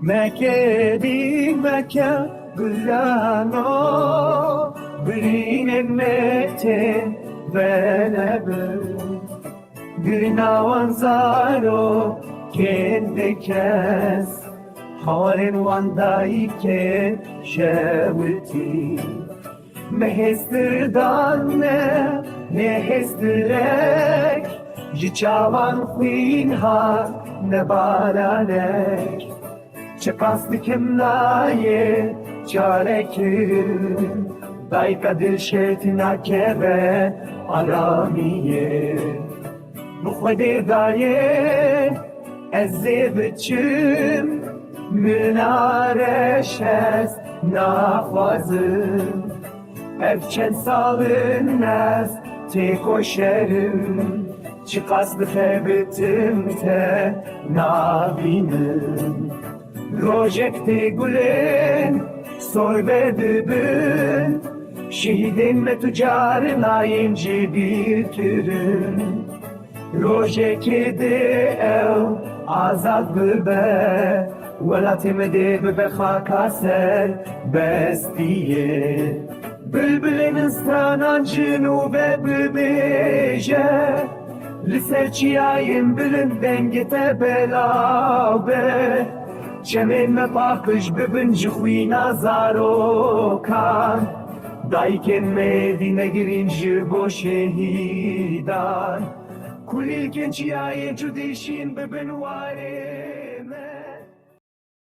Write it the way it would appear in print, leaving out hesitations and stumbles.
Mekke di Mekke Gülano Birine mete Velebe Gülnavan zaro Kende kes Haren vandayke Şevti Mehestir danne Nehestirek Jiçavan huinha Nebaranek Çepastıkım naye çarekim Dayka dilşetina kebe aramiye Muhvede daye ezzebeçim Münareşes nafazım Evçen salınmez tek o şerim Çıkaslı febetim te nabinim Rojekte gülen sorbe dübün Şehidin ve tüccarına inci bir türün Rojekte ev azad bebe Vela temede bebe hakasel bestiye Bülbülün stranan cünube bübeje Liserçiyayın bülün dengete belabe Çemen me bakış bibin jixwina zarokan Dayken Medine girinci bo şehidan Kulilken çiyaye cüdeşin bibin vare